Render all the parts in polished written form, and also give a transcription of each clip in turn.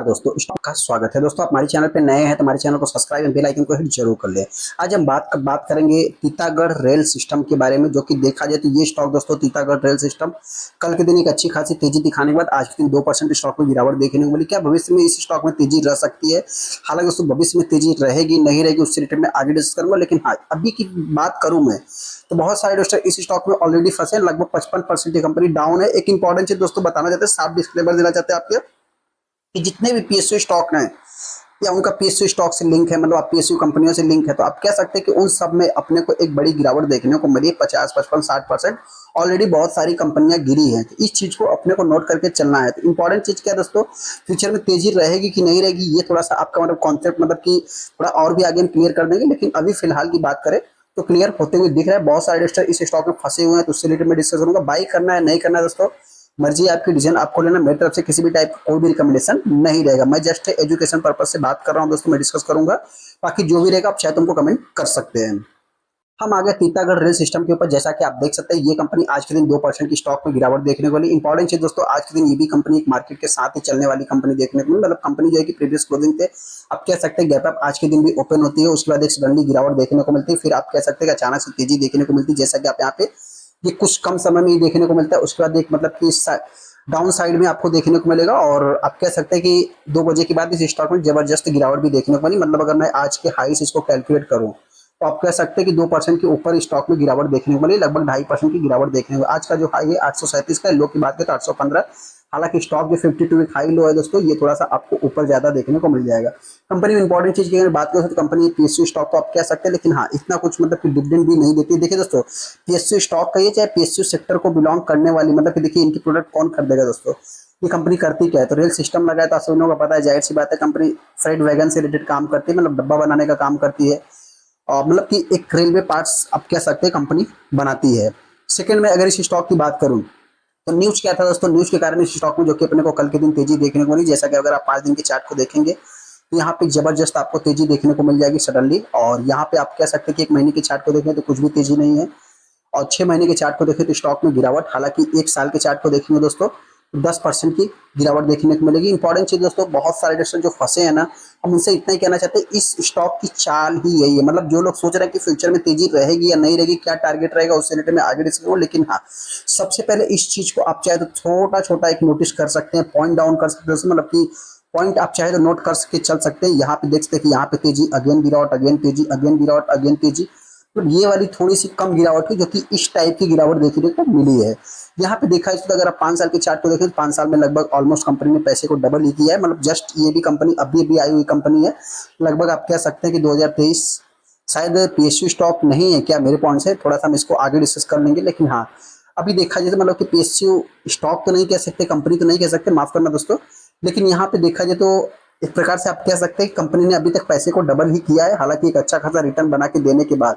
दोस्तों स्टॉक का स्वागत है। दोस्तों आप हमारे चैनल पे नए हैं तो हमारे चैनल को सब्सक्राइब और बेल आइकन को हिट जरूर कर लें। आज हम बात करेंगे तीतागढ़ रेल सिस्टम के बारे में, जो कि देखा जाए तो ये स्टॉक दोस्तों तीतागढ़ रेल सिस्टम कल के दिन एक अच्छी खासी तेजी दिखाने के बाद आज के दिन 2% स्टॉक में गिरावट देखने को मिली। क्या भविष्य में इस स्टॉक में तेजी रह सकती है? हालांकि दोस्तों भविष्य में तेजी रहेगी नहीं रहेगी उससे रिलेटेड में आगे डिस्कस करूंगा, लेकिन हाँ अभी की बात करूं मैं तो बहुत सारे दोस्तों इस स्टॉक में ऑलरेडी फंसे, लगभग 55% की कंपनी डाउन है। एक इंपॉर्टेंट चीज दोस्तों बताना चाहते हैं, साफ डिस्क्लेमर देना चाहते हैं आपके कि जितने भी पीएसयू स्टॉक हैं या उनका पीएसयू स्टॉक से लिंक है, मतलब आप पीएसयू कंपनियों से लिंक है, तो आप कह सकते हैं कि उन सब में अपने को एक बड़ी गिरावट देखने को मिली। 50, 55, 60% ऑलरेडी बहुत सारी कंपनियां गिरी हैं। तो इस चीज को अपने को नोट करके चलना है। तो इंपॉर्टेंट चीज क्या है दोस्तों, फ्यूचर में तेजी रहेगी कि नहीं रहेगी, ये थोड़ा सा आपका मतलब कॉन्सेप्ट मतलब कि थोड़ा और भी आगे हम क्लियर कर देंगे, लेकिन अभी फिलहाल की बात करें तो क्लियर होते हुए दिख रहा है। बहुत सारे इन्वेस्टर इस स्टॉक में फंसे हुए हैं, तो उससे रिलेटेड में डिस्कस करूंगा। बाई करना है नहीं करना है दोस्तों मर्जी आपकी, डिसीजन आपको लेना। मेरी तरफ से किसी भी टाइप का कोई भी रिकमेंडेशन नहीं रहेगा, मैं जस्ट एजुकेशन पर्पज से बात कर रहा हूं दोस्तों, मैं डिस्कस करूंगा। बाकी जो भी रहेगा आप चाहे तुमको कमेंट कर सकते हैं। हम आ गए तीतागढ़ रेल सिस्टम के ऊपर। जैसा कि आप देख सकते हैं ये कंपनी आज के दिन 2% की स्टॉक में गिरावट देखने को मिली। इंपॉर्टेंट चीज दोस्तों आज के दिन ये भी कंपनी एक मार्केट के साथ ही चलने वाली कंपनी देखने को मिली। मतलब कंपनी जो है कि प्रीवियस क्लोजिंग थे आप कह सकते हैं गैप अप आज के दिन भी ओपन होती है, उसके बाद एक सडनली गिरावट देखने को मिलती है, फिर आप कह सकते हैं कि अचानक से तेजी देखने को मिलती है। जैसा कि आप यहाँ पे ये कुछ कम समय में ही देखने को मिलता है, उसके बाद एक मतलब कि डाउन साइड में आपको देखने को मिलेगा। और आप कह सकते हैं कि 2 बजे के बाद इस स्टॉक में जबरदस्त गिरावट भी देखने को मिली। मतलब अगर मैं आज के हाई से इसको कैलकुलेट करूं तो आप कह सकते हैं कि 2% के ऊपर स्टॉक में गिरावट देखने को मिली, लगभग 2.5% की गिरावट देखने को। आज का जो हाई है 837 का, लो की बात करें तो 815। हालांकि स्टॉक जो 52 वीक हाई लो है दोस्तों, ये थोड़ा सा आपको ऊपर ज्यादा देखने को मिल जाएगा। कंपनी में इंपॉर्टेंट चीज की अगर बात करें तो कंपनी पीएसयू स्टॉक तो आप कह सकते हैं, लेकिन हाँ इतना कुछ मतलब कि डिविडेंड भी नहीं देती। देखिए दोस्तों पीएसयू स्टॉक का ये चाहे पीएसयू सेक्टर को बिलोंग करने वाली, मतलब कि देखिए इनकी प्रोडक्ट कौन खरीदेगा दोस्तों, ये कंपनी करती क्या है? तो रेल सिस्टम लगाए तो आप सभी लोगों को पता है, जाहिर सी बात है कंपनी फ्रेट वैगन से रिलेटेड काम करती है, मतलब डब्बा बनाने का काम करती है। और मतलब कि एक रेलवे पार्ट्स आप कह सकते हैं कंपनी बनाती है। सेकंड में अगर इस स्टॉक की बात करूं तो न्यूज क्या था दोस्तों, न्यूज के कारण इस स्टॉक में जो कि अपने को कल के दिन तेजी देखने को मिली। जैसा कि अगर आप 5 दिन के चार्ट को देखेंगे तो यहाँ पे जबरदस्त आपको तेजी देखने को मिल जाएगी सडनली। और यहाँ पे आप कह सकते हैं कि 1 महीने के चार्ट को देखें तो कुछ भी तेजी नहीं है, और 6 महीने के चार्ट को देखें तो स्टॉक में गिरावट। हालांकि 1 साल के चार्ट को देखेंगे दोस्तों 10% की गिरावट देखने को मिलेगी। इंपॉर्टेंट चीज दोस्तों बहुत सारे इन्वेस्टर जो फंसे हैं ना, हम उनसे इतना ही कहना चाहते हैं इस स्टॉक की चाल ही यही है। मतलब जो लोग सोच रहे हैं कि फ्यूचर में तेजी रहेगी या नहीं रहेगी, क्या टारगेट रहेगा, उससे रिलेटेड में आगे डिस्कस करूँ। लेकिन हाँ सबसे पहले इस चीज को आप चाहे तो छोटा छोटा एक नोटिस कर सकते हैं, पॉइंट डाउन कर सकते हैं, मतलब कि पॉइंट आप चाहे तो नोट कर के चल सकते हैं। यहाँ पे देख सकते हैं कि यहाँ पे तेजी, अगेन गिरावट, अगेन तेजी, अगेन गिरावट, अगेन तेजी। तो ये वाली थोड़ी सी कम गिरावट है जो कि इस टाइप की गिरावट देखने को मिली है। यहाँ पे देखा है तो अगर आप 5 साल के चार्ट को देखें तो 5 साल में लगभग ऑलमोस्ट कंपनी ने पैसे को डबल ही किया है। मतलब जस्ट ये भी कंपनी अभी अभी आई हुई कंपनी है। लगभग आप कह सकते हैं कि 2023 शायद पीएसयू स्टॉक नहीं है क्या, मेरे पॉइंट से थोड़ा सा हम इसको आगे डिस्कस कर लेंगे। लेकिन हाँ अभी देखा जाए तो मतलब कि पीएसयू स्टॉक तो नहीं कह सकते, कंपनी तो नहीं कह सकते, माफ करना दोस्तों। लेकिन यहाँ पे देखा जाए तो एक प्रकार से आप कह सकते हैं कि कंपनी ने अभी तक पैसे को डबल ही किया है। हालांकि एक अच्छा खासा रिटर्न बना के देने के बाद,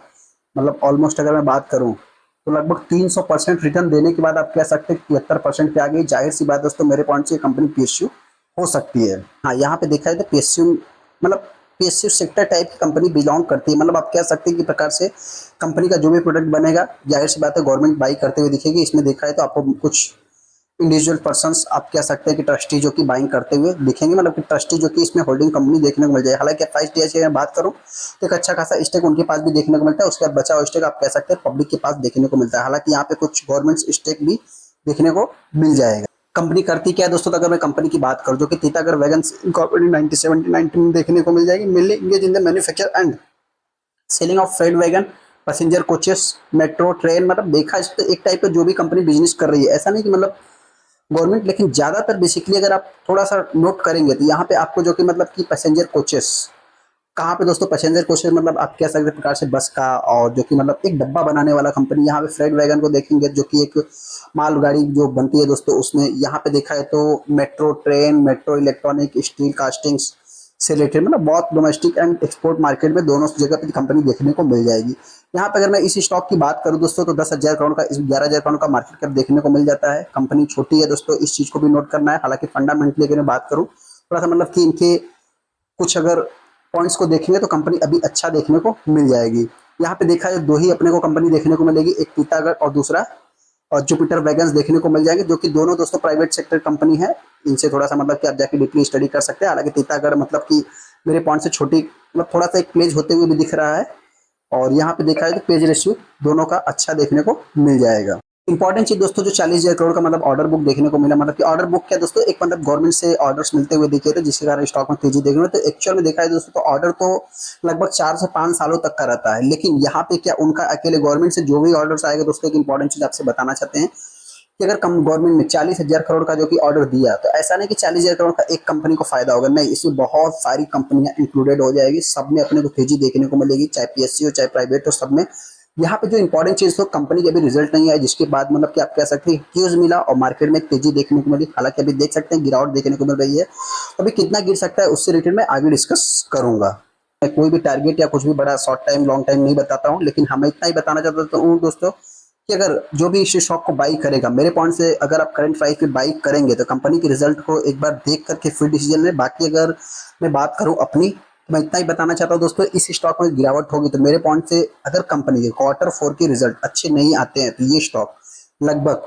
मतलब ऑलमोस्ट अगर मैं बात करूं तो लगभग 300% रिटर्न देने के बाद आप कह सकते हैं 73% पे आ गई। जाहिर सी बात दोस्तों मेरे पॉइंट से कंपनी पीएसयू हो सकती है। हाँ यहाँ पे देखा जाए तो पीएसयू मतलब पीएसयू सेक्टर टाइप की कंपनी बिलोंग करती है। मतलब आप कह सकते हैं कि प्रकार से कंपनी का जो भी प्रोडक्ट बनेगा जाहिर सी बात है गवर्नमेंट बाई करते हुए दिखेगी। इसमें देखा है तो आपको कुछ इंडिविजुअल पर्सन्स आप कह सकते हैं कि ट्रस्टी जो कि बाइंग करते हुए दिखेंगे, मतलब कि ट्रस्टी जो कि इसमें होल्डिंग कंपनी देखने को मिल जाए। हालांकि प्राइस डी की बात करूं तो एक अच्छा खासा स्टेक उनके पास भी देखने को मिलता है, उसके बाद बचा हुआ स्टेक आप कह सकते हैं पब्लिक के पास देखने को मिलता है। हालांकि यहाँ पे कुछ गवर्नमेंट स्टेक भी देखने को मिल जाएगा। कंपनी करती क्या है दोस्तों, तो अगर मैं कंपनी की बात करूं जो कि तीतागढ़ वैगन इनकॉर्पोरेटेड 1979 में देखने को मिल जाएगी। Mainly engage in the manufacture and selling of freight wagon, passenger coaches, metro train. मतलब देखा जाए तो एक टाइप का जो भी कंपनी बिजनेस कर रही है, ऐसा नहीं कि मतलब गवर्नमेंट, लेकिन ज्यादातर बेसिकली अगर आप थोड़ा सा नोट करेंगे तो यहाँ पे आपको जो कि मतलब कि पैसेंजर कोचेस कहाँ पे दोस्तों, पैसेंजर कोचेस मतलब आप कह सकते प्रकार से बस का, और जो कि मतलब एक डब्बा बनाने वाला कंपनी। यहाँ पे फ्रेट वैगन को देखेंगे जो कि एक मालगाड़ी जो बनती है दोस्तों, उसमें यहाँ पे देखा है तो metro train, metro electronic, steel castings से रिलेटेड, मतलब बहुत डोमेस्टिक एंड एक्सपोर्ट मार्केट में दोनों जगह पे कंपनी देखने को मिल जाएगी। यहाँ पे अगर मैं इस स्टॉक की बात करूं दोस्तों तो 10,000 करोड़ का, 11,000 करोड़ का मार्केट कैप देखने को मिल जाता है। कंपनी छोटी है दोस्तों, इस चीज को भी नोट करना है। हालांकि फंडामेंटली अगर मैं बात करूं थोड़ा सा मतलब कि इनके कुछ अगर पॉइंट्स को देखेंगे तो कंपनी अभी अच्छा देखने को मिल जाएगी। यहाँ पे देखा जाए दो ही अपने को कंपनी देखने को मिलेगी, एक तीतागढ़ और दूसरा और जुपिटर वैगन्स देखने को मिल जाएंगे, जो कि दोनों दोस्तों प्राइवेट सेक्टर कंपनी है। इनसे थोड़ा सा मतलब कि आप जाके डीपली स्टडी कर सकते हैं। हालांकि तीतागढ़ मतलब कि मेरे पॉइंट से छोटी, मतलब थोड़ा सा एक प्लेज होते हुए भी दिख रहा है। और यहाँ पे देखा जाए तो पेज रेशियो दोनों का अच्छा देखने को मिल जाएगा। इंपॉर्टेंट चीज दोस्तों, जो 40,000 करोड़ का मतलब ऑर्डर बुक देखने को मिला, मतलब कि ऑर्डर बुक क्या दोस्तों, एक मतलब गवर्नमेंट से ऑर्डर्स मिलते हुए दिखे थे, जिसके कारण स्टॉक में तेजी देखने को। तो एक्चुअल में देखा है दोस्तों, तो ऑर्डर तो लगभग 4 से 5 सालों तक का रहता है। लेकिन यहाँ पे क्या उनका अकेले गवर्नमेंट से जो भी ऑर्डर्स आएगा दोस्तों, एक इंपॉर्टेंट चीज आपसे बताना चाहते हैं कि अगर कम गवर्नमेंट ने 40,000 करोड़ का जो कि ऑर्डर दिया, तो ऐसा नहीं कि 40,000 करोड़ का एक कंपनी को फायदा होगा, नहीं, इसमें बहुत सारी कंपनियां इंक्लूडेड हो जाएगी। सब में अपने को तेजी देखने को मिलेगी, चाहे पीएससी हो चाहे प्राइवेट हो, सब में। यहाँ पे जो इंपॉर्टेंट चीज तो कंपनी के अभी रिजल्ट नहीं आया, जिसके बाद मतलब कि आप कह सकते हैं क्यूज मिला और मार्केट में तेजी देखने को मिली। हालांकि अभी देख सकते हैं गिरावट देखने को मिल रही है। तो अभी कितना गिर सकता है उससे रिलेटेड मैं आगे डिस्कस करूंगा। मैं कोई भी टारगेट या कुछ भी बड़ा शॉर्ट टाइम लॉन्ग टाइम नहीं बताता हूँ, लेकिन हमें इतना ही बताना चाहता हूँ दोस्तों कि अगर जो भी इस स्टॉक को बाई करेगा, मेरे पॉइंट से अगर आप करंट प्राइस पे बाई करेंगे तो कंपनी के रिजल्ट को एक बार देख करके फिर डिसीजन लें। बाकी अगर मैं बात करूं अपनी, तो मैं इतना ही बताना चाहता हूं दोस्तों, इस स्टॉक में गिरावट होगी तो मेरे पॉइंट से अगर कंपनी के Q4 के रिजल्ट अच्छे नहीं आते हैं, तो ये स्टॉक लगभग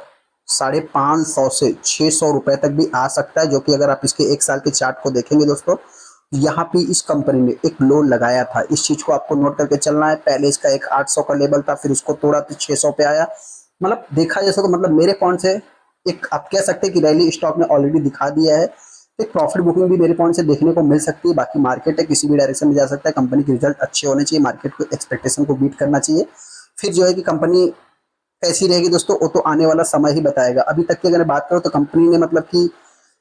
550 से 600 रुपए तक भी आ सकता है। जो कि अगर आप इसके 1 साल के चार्ट को देखेंगे दोस्तों, यहाँ पे इस कंपनी ने एक लो लगाया था। इस चीज को आपको नोट करके चलना है। पहले इसका एक 800 का लेवल था, फिर उसको तोड़ा तो 600 पे आया। मतलब देखा जैसा तो मतलब मेरे पॉइंट से एक आप कह सकते हैं कि रैली स्टॉक ने ऑलरेडी दिखा दिया है। एक प्रॉफिट बुकिंग भी मेरे पॉइंट से देखने को मिल सकती है। बाकी मार्केट है, किसी भी डायरेक्शन में जा सकता है। कंपनी के रिजल्ट अच्छे होने चाहिए, मार्केट को एक्सपेक्टेशन को बीट करना चाहिए। फिर जो है कि कंपनी कैसी रहेगी दोस्तों, वो तो आने वाला समय ही बताएगा। अभी तक की अगर बात करो तो कंपनी ने मतलब कि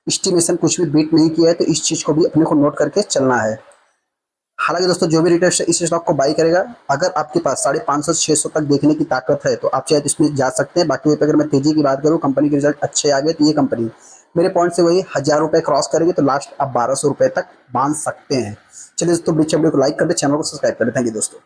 एस्टिमेशन कुछ भी बीट नहीं किया है, तो इस चीज को भी अपने को नोट करके चलना है। हालांकि दोस्तों जो भी रिटेलर इस स्टॉक को बाई करेगा, अगर आपके पास 550 से 600 तक देखने की ताकत है, तो आप चाहे तो इसमें जा सकते हैं। बाकी अगर मैं तेजी की बात करूं, कंपनी के रिजल्ट अच्छे आ गए, तो ये कंपनी मेरे पॉइंट से वही 1,000 रुपए क्रॉस करेगी, तो लास्ट आप 1,200 रुपए तक बांध सकते हैं। चलिए दोस्तों, वीडियो को लाइक कर दे, चैनल को सब्सक्राइब कर दे। थैंक यू दोस्तों।